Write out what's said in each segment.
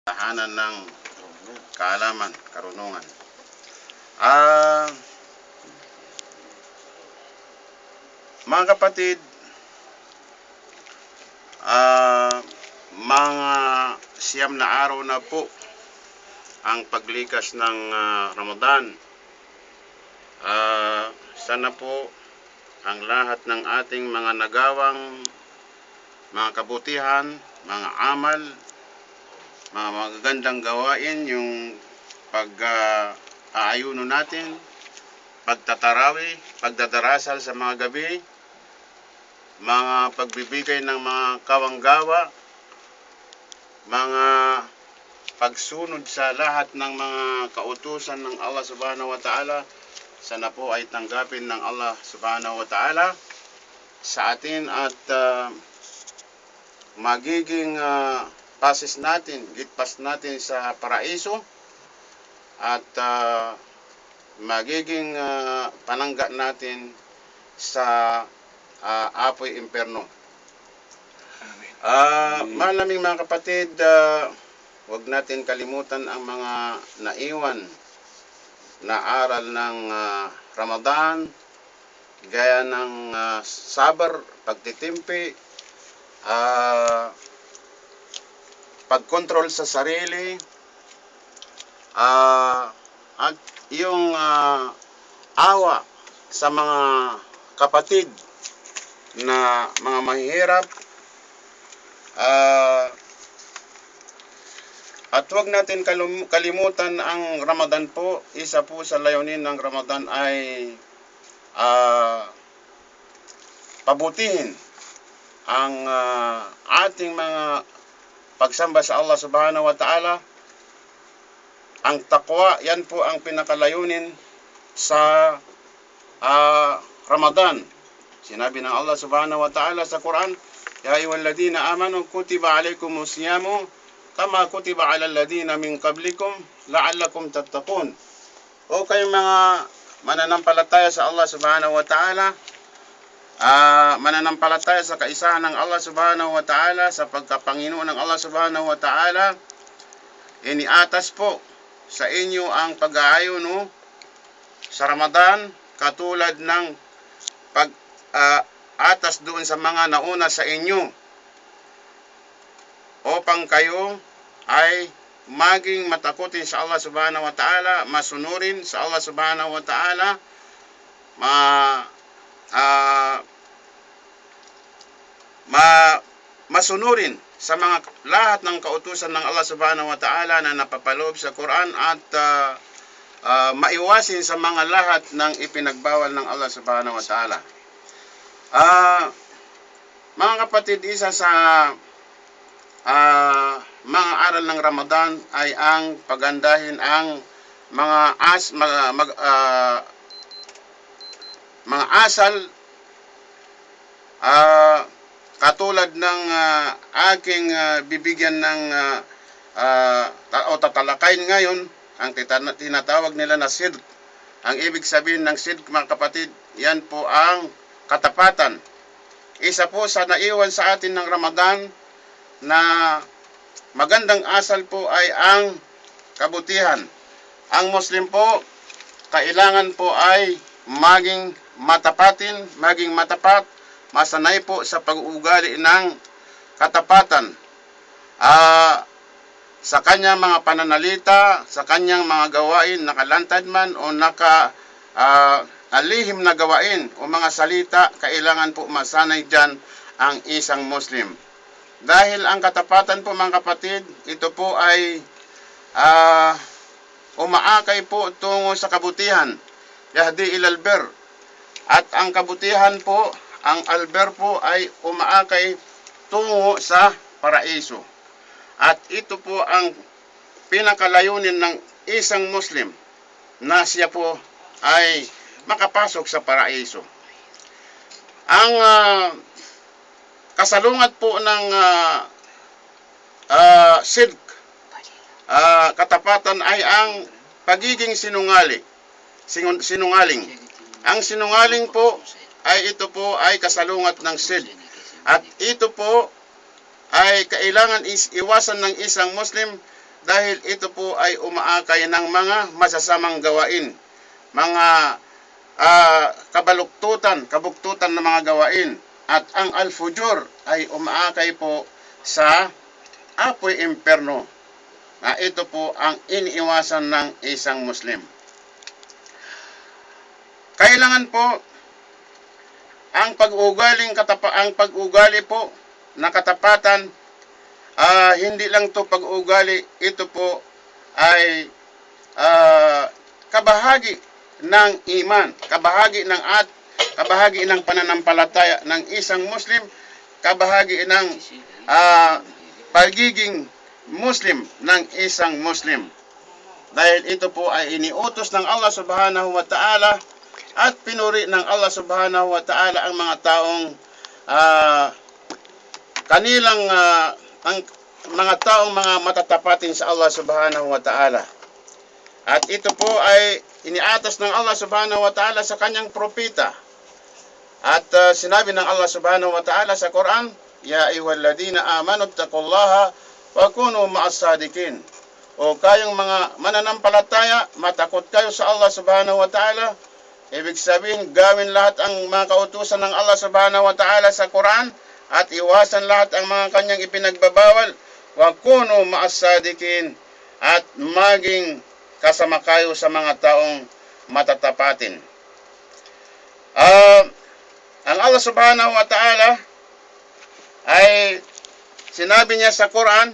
Tahanan ng kaalaman, karunungan. Ah, mga kapatid, mga siyam na araw na po ang paglikas ng Ramadan. Sana po ang lahat ng ating mga nagawang mga kabutihan, mga amal, mga magagandang gawain, yung pag-aayuno natin, pagtatarawi, pagdadarasal sa mga gabi, mga pagbibigay ng mga kawanggawa, mga pagsunod sa lahat ng mga kautusan ng Allah Subhanahu wa Ta'ala, sana po ay tanggapin ng Allah Subhanahu wa Ta'ala sa atin at magiging pasis natin, gitpas natin sa paraiso at magiging panangga natin sa apoy imperno. Mahal naming mga kapatid, huwag natin kalimutan ang mga naiwan na aral ng Ramadan, gaya ng sabar, pagtitimpi, pagkontrol sa sarili, at yung awa sa mga kapatid na mga mahihirap, at huwag natin kalimutan ang Ramadan po. Isa po sa layunin ng Ramadan ay pabutihin ang ating mga pagsamba sa Allah Subhanahu wa Ta'ala. Ang takwa, yan po ang pinakalayunin sa Ramadan. Sinabi ng Allah Subhanahu wa Ta'ala sa Quran, Ya ayyuhalladhina amanu kutiba alaykumus siyamu kama kutiba alal ladina min qablikum la'allakum tattaqun. O kayong mga mananampalataya sa Allah Subhanahu wa Ta'ala, mananampalataya sa kaisahan ng Allah Subhanahu wa Ta'ala, sa pagkapanginoon ng Allah Subhanahu wa Ta'ala, iniatas po sa inyo ang pag-aayuno sa Ramadan katulad ng pag-atas doon sa mga nauna sa inyo, upang kayo ay maging matakutin sa Allah Subhanahu wa Ta'ala, masunurin sa Allah Subhanahu wa Ta'ala, masunurin sa mga lahat ng kautusan ng Allah Subhanahu wa Ta'ala na napapaloob sa Quran, at maiwasin sa mga lahat ng ipinagbawal ng Allah Subhanahu wa Ta'ala. Mga kapatid, isa sa mga aral ng Ramadan ay ang pagandahin ang mga asal, katulad ng aking bibigyan ng o tatalakayin ngayon, ang tinatawag nila na sidq. Ang ibig sabihin ng sidq, mga kapatid, yan po ang katapatan. Isa po sa naiwan sa atin ng Ramadan na magandang asal po ay ang kabutihan. Ang Muslim po, kailangan po ay maging matapat, masanay po sa pag-uugali ng katapatan sa kanyang mga pananalita, sa kanyang mga gawain, nakalantad man o alihim na gawain o mga salita, kailangan po masanay dyan ang isang Muslim. Dahil ang katapatan po, mga kapatid, ito po ay umaakay po tungo sa kabutihan. Yahdi ilal bir. At ang kabutihan po, ang alber po ay umaakay tungo sa paraiso. At ito po ang pinakalayunin ng isang Muslim, na siya po ay makapasok sa paraiso. Ang kasalungat po ng sidq, katapatan, ay ang pagiging sinungaling. Ang sinungaling po ay ito po ay kasalungat ng sidq. At ito po ay kailangan iwasan ng isang Muslim dahil ito po ay umaakay ng mga masasamang gawain, mga kabuktutan ng mga gawain. At ang al-fujur ay umaakay po sa apoy imperno. Ito po ang iniiwasan ng isang Muslim. Kailangan po ang pag-ugali po na katapatan, hindi lang to pag-ugali, ito po ay kabahagi ng iman, kabahagi ng pananampalataya ng isang Muslim, kabahagi ng pagiging Muslim ng isang Muslim. Dahil ito po ay iniutos ng Allah subhanahu wa ta'ala at pinuri ng Allah subhanahu wa ta'ala ang mga taong mga matatapatin sa Allah subhanahu wa ta'ala. At ito po ay iniatas ng Allah subhanahu wa ta'ala sa kanyang propeta. At sinabi ng Allah subhanahu wa ta'ala sa Quran, Ya ayyuhalladhina amanu taqullaha wa kunu ma'as sadiqin. O kayong mga mananampalataya, matakot kayo sa Allah subhanahu wa ta'ala. Ibig sabihin, gawin lahat ang mga kautusan ng Allah subhanahu wa ta'ala sa Quran at iwasan lahat ang mga kanyang ipinagbabawal. Wa kunu ma'as sadiqin, at maging kasama kayo sa mga taong matatapatin. Ang Allah subhanahu wa ta'ala ay sinabi niya sa Quran,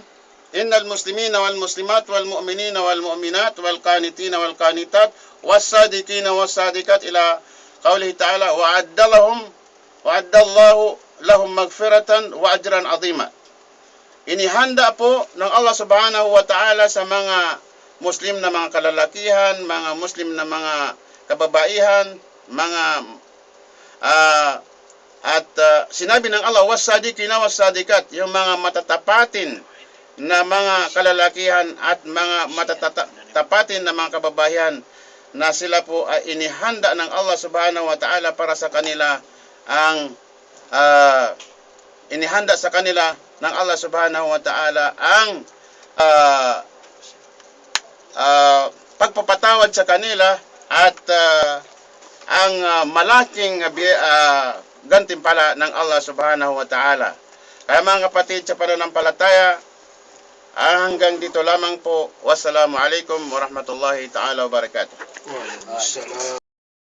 Innal muslimina wal muslimat wal mu'minina wal mu'minat wal qanitina wal qanitat was sadiqina was sadiqat ila qawlihi ta'ala wa'addallahu lahum magfiratan wa ajran azima. Inihanda po ng Allah subhanahu wa ta'ala sa mga Muslim na mga kalalakihan, mga Muslim na mga kababaihan, sinabi ng Allah, was-sadiqina was-sadiqat, yung mga matatapatin na mga kalalakihan at mga matatapatin na mga kababaihan, na sila po ay inihanda ng Allah subhanahu wa ta'ala para sa kanila inihanda sa kanila ng Allah subhanahu wa ta'ala ang pagpapatawad sa kanila at ang malaking gantimpala ng Allah subhanahu wa ta'ala. Kaya mga kapatid sa pananampalataya, hanggang dito lamang po. Wassalamu alaikum warahmatullahi ta'ala wabarakatuh. Waalaikumsalam.